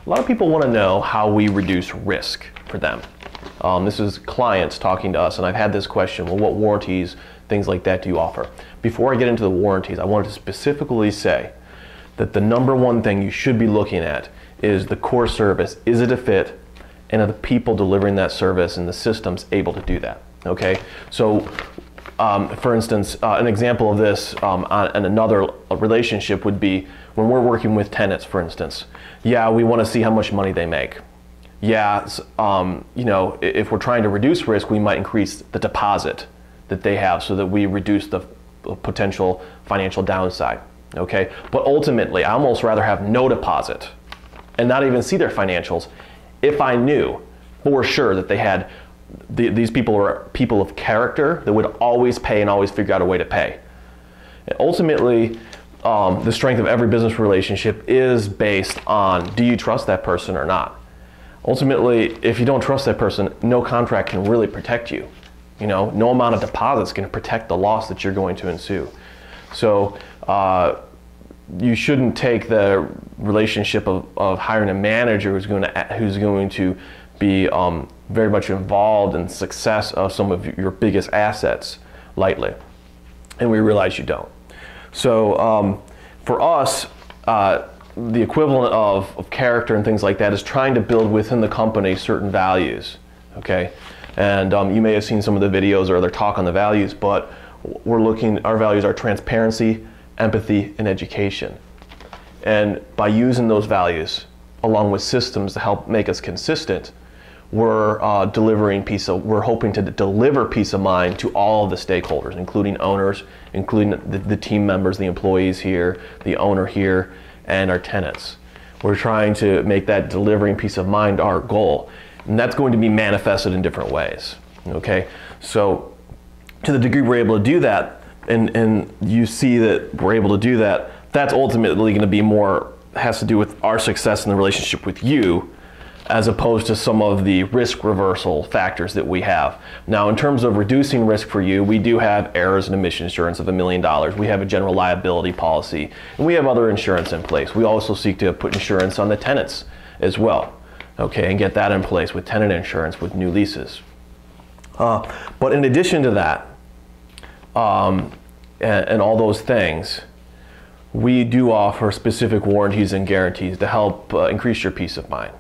A lot of people want to know how we reduce risk for them. This is clients talking to us, and I've had this question, well, what warranties, things like that do you offer? Before I get into the warranties, I wanted to specifically say that the number one thing you should be looking at is the core service. Is it a fit? And are the people delivering that service and the systems able to do that? Okay, so for instance, an example of this in another relationship would be when we're working with tenants, for instance. Yeah, we want to see how much money they make. Yeah, you know, if we're trying to reduce risk, we might increase the deposit that they have so that we reduce the potential financial downside. Okay, but ultimately, I almost rather have no deposit and not even see their financials if I knew for sure that they had these people are people of character that would always pay and always figure out a way to pay. And ultimately, the strength of every business relationship is based on, do you trust that person or not? Ultimately, if you don't trust that person, no contract can really protect you. You know, no amount of deposits can protect the loss that you're going to ensue. So you shouldn't take the relationship of hiring a manager who's going to be very much involved in success of some of your biggest assets lightly. And we realize you don't. So for us, the equivalent of character and things like that is trying to build within the company certain values, okay? And you may have seen some of the videos or other talk on the values, but our values are transparency, empathy, and education. And by using those values, along with systems to help make us consistent, we're hoping to deliver peace of mind to all of the stakeholders, including owners, including the team members, the employees here, the owner here, and our tenants. We're trying to make that delivering peace of mind our goal. And that's going to be manifested in different ways, okay? So to the degree we're able to do that, and you see that we're able to do that, that's ultimately going to be has to do with our success in the relationship with you, as opposed to some of the risk reversal factors that we have. Now, in terms of reducing risk for you, we do have errors and omission insurance of $1 million. We have a general liability policy, and we have other insurance in place. We also seek to put insurance on the tenants as well, okay, and get that in place with tenant insurance with new leases. But in addition to that, and all those things, we do offer specific warranties and guarantees to help increase your peace of mind.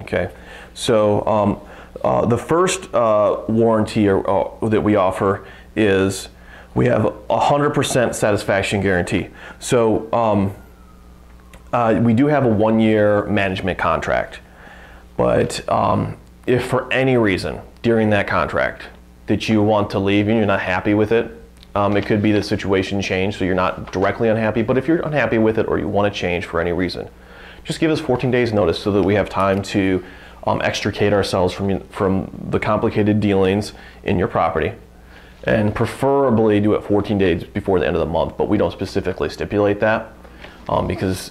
Okay, so the first warranty that we offer is we have 100% satisfaction guarantee. So we do have a 1-year management contract, but if for any reason during that contract that you want to leave and you're not happy with it, it could be the situation changed, so you're not directly unhappy, but if you're unhappy with it or you want to change for any reason, just give us 14 days notice so that we have time to extricate ourselves from the complicated dealings in your property, and preferably do it 14 days before the end of the month, but we don't specifically stipulate that because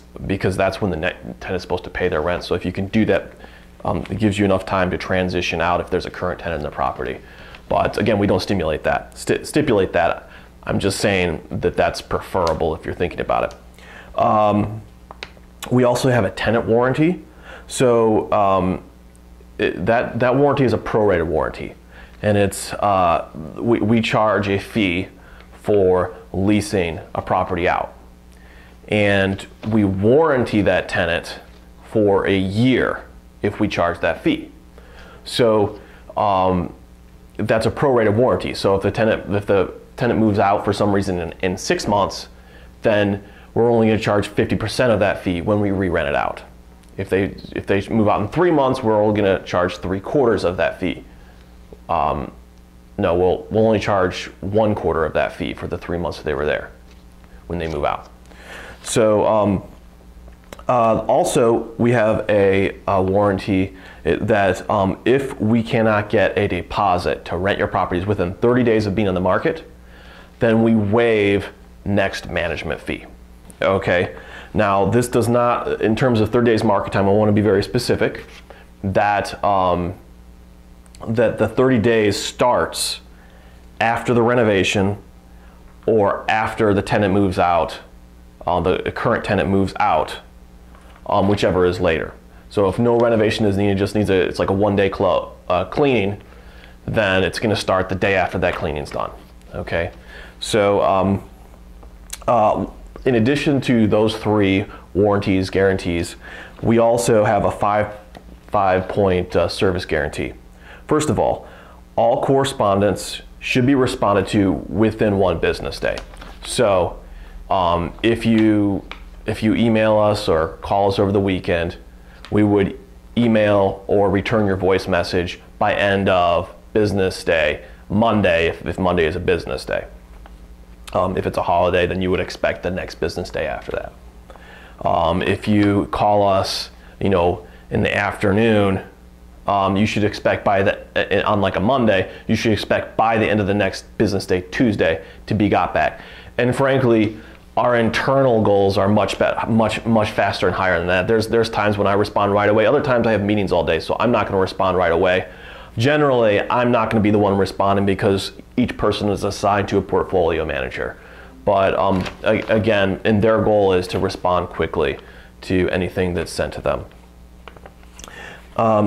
that's when the tenant's supposed to pay their rent. So if you can do that, it gives you enough time to transition out if there's a current tenant in the property. But again, we don't stipulate that. I'm just saying that that's preferable if you're thinking about it. We also have a tenant warranty. So that warranty is a prorated warranty, and it's we charge a fee for leasing a property out, and we warranty that tenant for a year if we charge that fee. So that's a prorated warranty. So if the tenant moves out for some reason in 6 months, then we're only going to charge 50% of that fee when we re-rent it out. If they move out in 3 months, we're only going to charge 3/4 of that fee. No, we'll only charge 1/4 of that fee for the 3 months that they were there when they move out. So also we have a warranty that if we cannot get a deposit to rent your properties within 30 days of being on the market, then we waive next management fee. Okay, now this does not, in terms of 30 days market time, I want to be very specific that that the 30 days starts after the renovation or after the tenant moves out, the current tenant moves out, whichever is later. So if no renovation is needed, just needs it's like a one-day cleaning, then it's going to start the day after that cleaning's done. Okay, so in addition to those 3 warranties, guarantees, we also have a five-point service guarantee. First of all correspondence should be responded to within 1 business day. So if you email us or call us over the weekend, we would email or return your voice message by end of business day, Monday, if Monday is a business day. If it's a holiday, then you would expect the next business day after that. If you call us, in the afternoon, you should expect on like a Monday, you should expect by the end of the next business day, Tuesday, to be got back. And frankly, our internal goals are much faster and higher than that. There's times when I respond right away. Other times I have meetings all day, so I'm not going to respond right away. Generally, I'm not going to be the one responding because each person is assigned to a portfolio manager. But again, and their goal is to respond quickly to anything that's sent to them.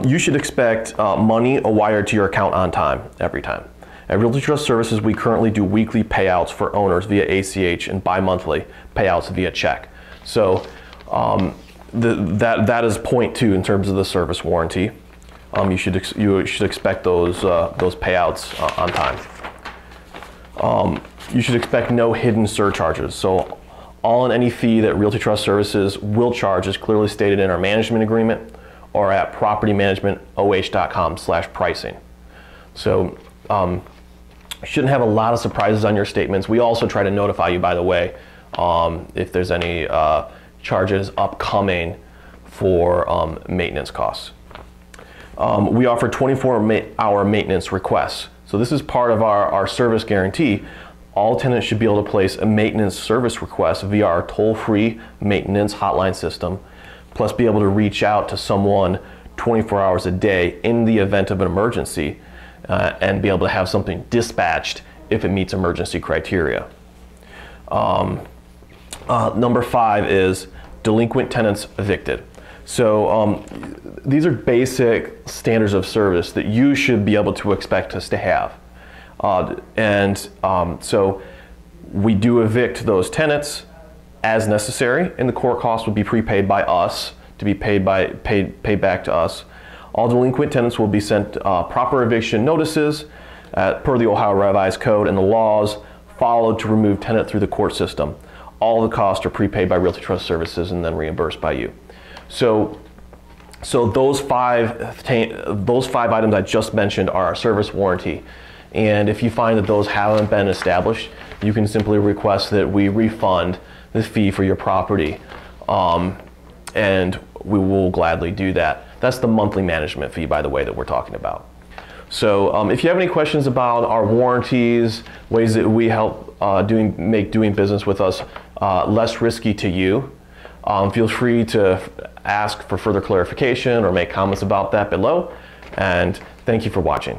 You should expect money wired to your account on time, every time. At Realty Trust Services, we currently do weekly payouts for owners via ACH and bi-monthly payouts via check. So that is point 2 in terms of the service warranty. You should expect those payouts on time. You should expect no hidden surcharges. So all and any fee that Realty Trust Services will charge is clearly stated in our management agreement or at propertymanagementoh.com/pricing. So you shouldn't have a lot of surprises on your statements. We also try to notify you, by the way, if there's any charges upcoming for maintenance costs. We offer 24-hour maintenance requests. So this is part of our service guarantee. All tenants should be able to place a maintenance service request via our toll-free maintenance hotline system, plus be able to reach out to someone 24 hours a day in the event of an emergency, and be able to have something dispatched if it meets emergency criteria. Number 5 is delinquent tenants evicted. So these are basic standards of service that you should be able to expect us to have. So we do evict those tenants as necessary, and the core cost would be prepaid by us to be paid back to us. All delinquent tenants will be sent proper eviction notices per the Ohio Revised Code and the laws followed to remove tenant through the court system. All the costs are prepaid by Realty Trust Services and then reimbursed by you. So those five items I just mentioned are our service warranty. And if you find that those haven't been established, you can simply request that we refund the fee for your property. And we will gladly do that. That's the monthly management fee, by the way, that we're talking about. So if you have any questions about our warranties, ways that we help make doing business with us less risky to you, feel free to ask for further clarification or make comments about that below. And thank you for watching.